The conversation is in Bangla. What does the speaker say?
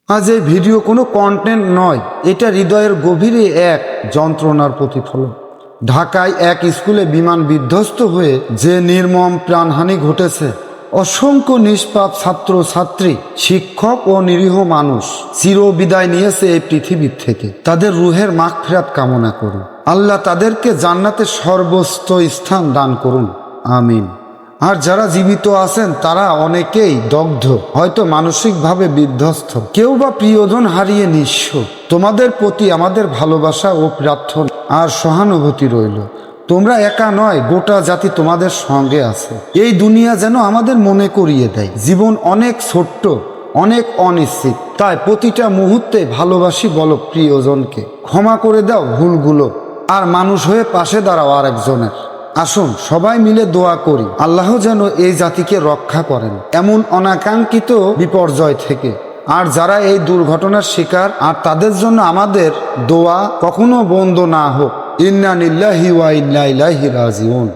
আজ এই ভিডিও কোনো কন্টেন্ট নয়, এটা হৃদয়ের গভীরে এক যন্ত্রণার প্রতিফলন। ঢাকায় এক স্কুলে বিমান বিধ্বস্ত হয়ে যে নির্মম প্রাণহানি ঘটেছে, অসংখ্য নিষ্পাপ ছাত্র ছাত্রী, শিক্ষক ও নিরীহ মানুষ চির বিদায় নিয়েছে এই পৃথিবীর থেকে। তাদের রুহের মাগফিরাত কামনা করুন। আল্লাহ তাদেরকে জান্নাতের সর্বোচ্চ স্থান দান করুন, আমিন। আর যারা জীবিত আছেন তারা অনেকেই দগ্ধ, হয়তো মানসিকভাবে বিধ্বস্ত, কেউ বা প্রিয়জন হারিয়ে নিঃস্ব। তোমাদের প্রতি আমাদের ভালোবাসা ও প্রার্থনা আর সহানুভূতি রইল। তোমরা একা নয়, গোটা জাতি তোমাদের সঙ্গে আছে। এই দুনিয়া যেন আমাদের মনে করিয়ে দেয় জীবন অনেক ছোট্ট, অনেক অনিশ্চিত। তাই প্রতিটা মুহূর্তে ভালোবাসি বলো প্রিয়জনকে, ক্ষমা করে দাও ভুলগুলো, আর মানুষ হয়ে পাশে দাঁড়াও আরেকজনের। আসুন সবাই মিলে দোয়া করি, আল্লাহ যেন এই জাতিকে রক্ষা করেন এমন অনাকাঙ্ক্ষিত বিপর্যয় থেকে। আর যারা এই দুর্ঘটনার শিকার, আর তাদের জন্য আমাদের দোয়া কখনো বন্ধ না হোক। ইন্না লিল্লাহি ওয়া ইন্না ইলাইহি রাজিউন।